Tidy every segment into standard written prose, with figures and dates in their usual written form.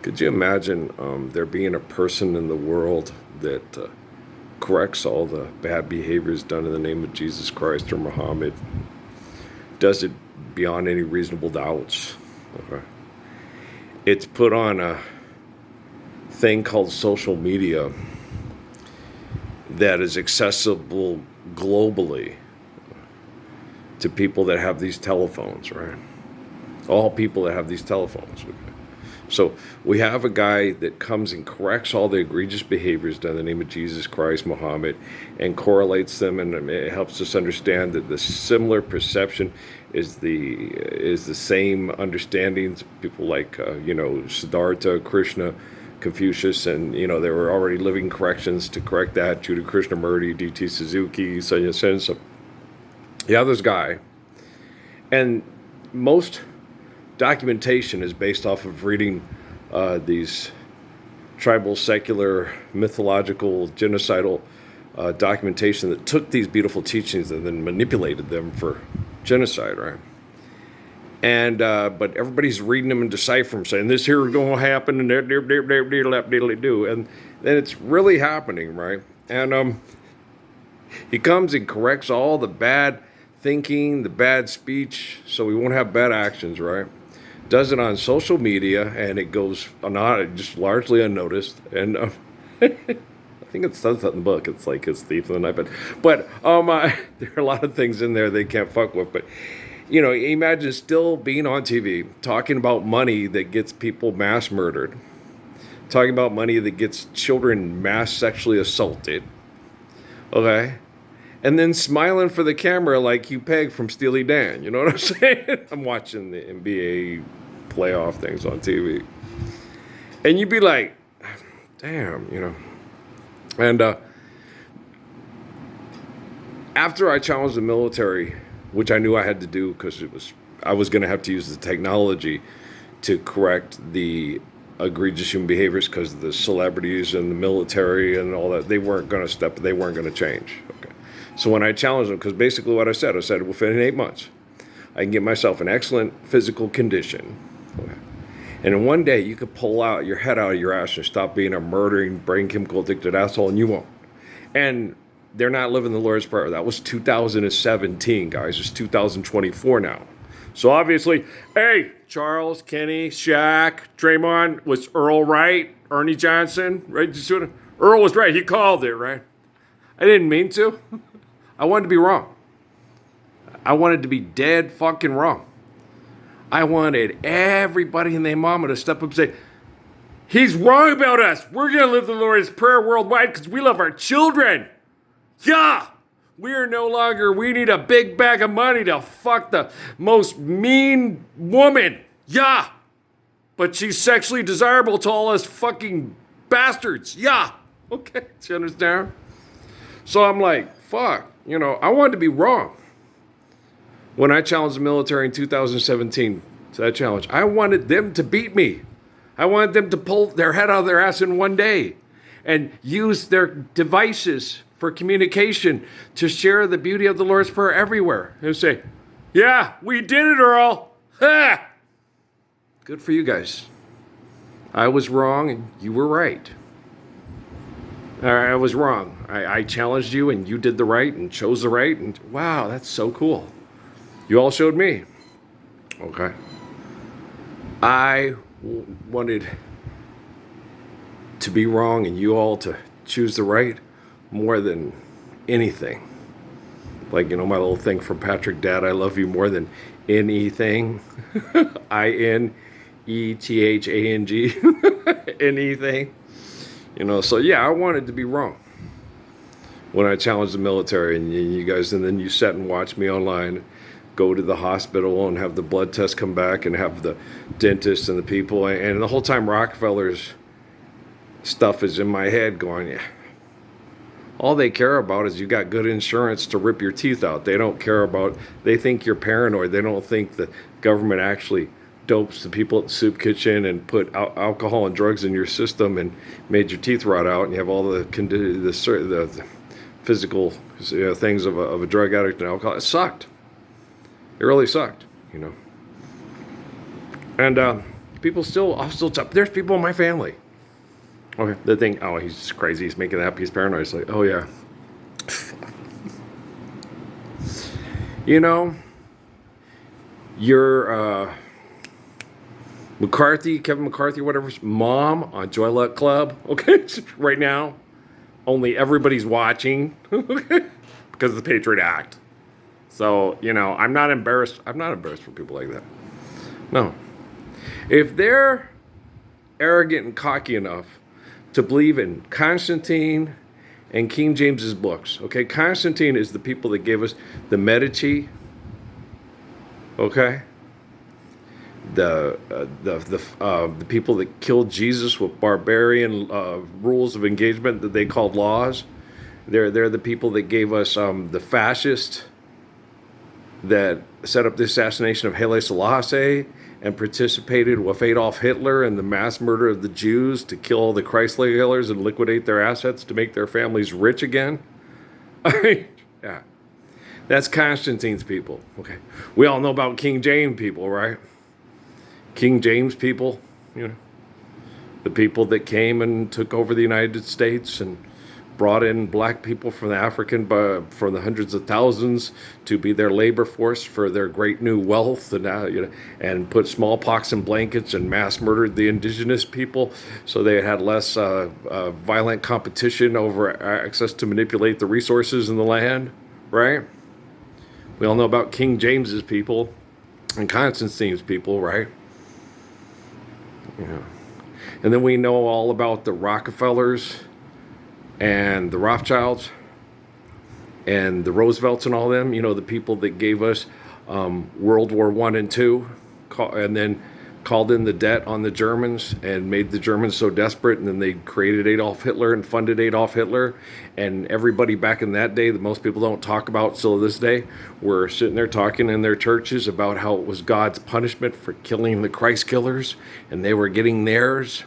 Could you imagine there being a person in the world that corrects all the bad behaviors done in the name of Jesus Christ or Muhammad, does it beyond any reasonable doubts? Okay. It's put on a thing called social media that is accessible globally to people that have these telephones, right? All people that have these telephones. Okay. So we have a guy that comes and corrects all the egregious behaviors done in the name of Jesus Christ, Muhammad, and correlates them, and it helps us understand that the similar perception is the same understandings. People like Siddhartha, Krishna, Confucius, and they were already living corrections to correct that. Judah Krishnamurti, D.T. Suzuki, Sonia Sen. So yeah, this guy, and most documentation is based off of reading these tribal, secular, mythological, genocidal documentation that took these beautiful teachings and then manipulated them for genocide, right? And but everybody's reading them and deciphering them, saying this here is going to happen, and do, and then it's really happening, right? And he comes and corrects all the bad thinking, the bad speech, so we won't have bad actions, right? Does it on social media, and it goes not just largely unnoticed. And I think it says that in the book. It's like his thief in the night, but there are a lot of things in there they can't fuck with. But imagine still being on TV talking about money that gets people mass murdered, talking about money that gets children mass sexually assaulted. Okay. And then smiling for the camera like you Peg from Steely Dan. You know what I'm saying? I'm watching the NBA playoff things on TV. And you'd be like, damn. And after I challenged the military, which I knew I had to do because I was going to have to use the technology to correct the egregious human behaviors because the celebrities and the military and all that, they weren't going to change. Okay. So when I challenged them, because basically what I said within 8 months, I can get myself in excellent physical condition. Okay. And in one day, you could pull out your head out of your ass and stop being a murdering, brain chemical addicted asshole, and you won't. And they're not living the Lord's Prayer. That was 2017, guys. It's 2024 now. So obviously, hey, Charles, Kenny, Shaq, Draymond, was Earl right? Ernie Johnson, right? Earl was right. He called it, right? I didn't mean to. I wanted to be wrong. I wanted to be dead fucking wrong. I wanted everybody and their mama to step up and say, he's wrong about us. We're going to live the Lord's Prayer worldwide because we love our children. Yeah. We need a big bag of money to fuck the most mean woman. Yeah. But she's sexually desirable to all us fucking bastards. Yeah. Okay. Do you understand? So I'm like, fuck. I wanted to be wrong. When I challenged the military in 2017 to that challenge, I wanted them to beat me. I wanted them to pull their head out of their ass in one day and use their devices for communication to share the beauty of the Lord's Prayer everywhere. And say, yeah, we did it, Earl. Ha! Good for you guys. I was wrong and you were right. I was wrong. I challenged you and you did the right and chose the right. And wow, that's so cool. You all showed me. Okay. I wanted to be wrong and you all to choose the right more than anything. Like, my little thing from Patrick, Dad, I love you more than anything. INETHANG. Anything. So yeah, I wanted to be wrong. When I challenged the military and you guys, and then you sat and watched me online, go to the hospital and have the blood test come back and have the dentist and the people. And the whole time Rockefeller's stuff is in my head going, yeah. All they care about is you got good insurance to rip your teeth out. They don't care about, they think you're paranoid. They don't think the government actually dopes the people at the soup kitchen and put alcohol and drugs in your system and made your teeth rot out and you have all the physical things of a drug addict and alcohol. It sucked. It really sucked, And People I'll still talk. There's people in my family. Okay, they think, oh, he's crazy. He's making that up. He's paranoid. It's like, oh yeah. You know, your Kevin McCarthy, whatever's mom on Joy Luck Club. Okay, right now, only everybody's watching because of the Patriot Act. So, I'm not embarrassed. I'm not embarrassed for people like that. No. If they're arrogant and cocky enough to believe in Constantine and King James's books, okay? Constantine is the people that gave us the Medici, okay? The people that killed Jesus with barbarian rules of engagement that they called laws. They're the people that gave us the fascists that set up the assassination of Haile Selassie and participated with Adolf Hitler in the mass murder of the Jews to kill all the Chrysler killers and liquidate their assets to make their families rich again. Yeah, that's Constantine's people. Okay, we all know about King James people, right? King James people, the people that came and took over the United States and brought in black people from from the hundreds of thousands to be their labor force for their great new wealth, and put smallpox in blankets and mass murdered the indigenous people so they had less violent competition over access to manipulate the resources in the land, right? We all know about King James's people and Constantine's people, right? And then we know all about the Rockefellers and the Rothschilds and the Roosevelts and all them, the people that gave us World War I and II, and then called in the debt on the Germans and made the Germans so desperate, and then they created Adolf Hitler and funded Adolf Hitler. And everybody back in that day that most people don't talk about still to this day were sitting there talking in their churches about how it was God's punishment for killing the Christ killers, and they were getting theirs.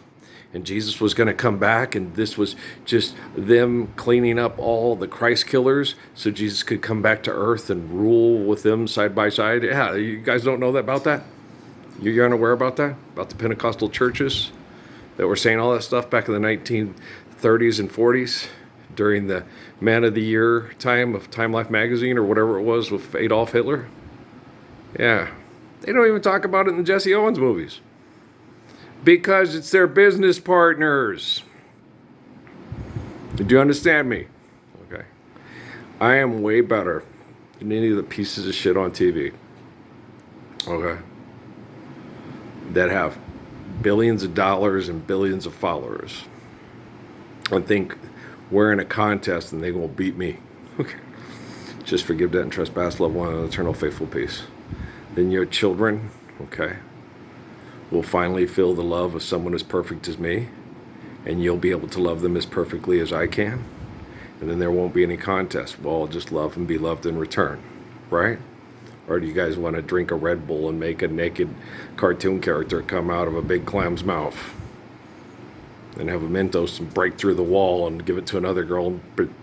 And Jesus was going to come back, and this was just them cleaning up all the Christ killers so Jesus could come back to earth and rule with them side by side. Yeah, you guys don't know that about that? You're unaware about that? About the Pentecostal churches that were saying all that stuff back in the 1930s and 40s during the Man of the Year time of Time Life magazine or whatever it was with Adolf Hitler? Yeah. They don't even talk about it in the Jesse Owens movies. Because it's their business partners. Do you understand me? Okay. I am way better than any of the pieces of shit on TV. Okay. That have billions of dollars and billions of followers. And think we're in a contest and they're going to beat me. Okay. Just forgive, debt, and trespass, love one another, eternal faithful peace. Then your children, okay, will finally feel the love of someone as perfect as me, and you'll be able to love them as perfectly as I can, and then there won't be any contest. We'll all just love and be loved in return, right? Or do you guys want to drink a Red Bull and make a naked cartoon character come out of a big clam's mouth, and have a Mentos and break through the wall and give it to another girl and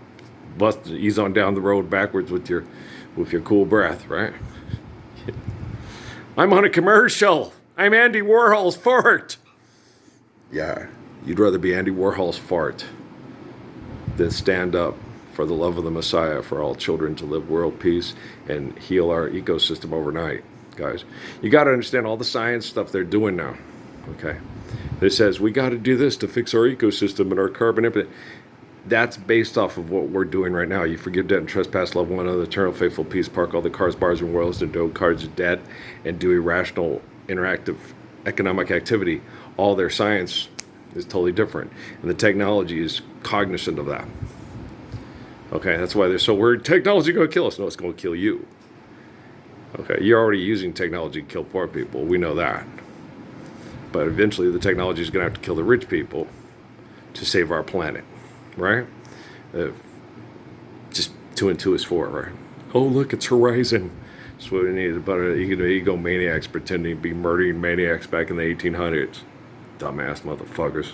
ease on down the road backwards with your cool breath, right? I'm on a commercial. I'm Andy Warhol's fart. Yeah, you'd rather be Andy Warhol's fart than stand up for the love of the Messiah for all children to live world peace and heal our ecosystem overnight, guys. You got to understand all the science stuff they're doing now, okay? It says we got to do this to fix our ecosystem and our carbon input. That's based off of what we're doing right now. You forgive debt and trespass, love one another, eternal faithful peace, park all the cars, bars, and worlds, and do cards of debt, and do irrational interactive economic activity. All their science is totally different, and the technology is cognizant of that. Okay, that's why they're so worried technology is going to kill us. No, it's going to kill you. Okay, you're already using technology to kill poor people. We know that. But eventually the technology is going to have to kill the rich people to save our planet, right? Just 2 and 2 is 4, right? Oh, look, it's Horizon. That's what we need. About egomaniacs pretending to be murdering maniacs back in the 1800s. Dumbass motherfuckers.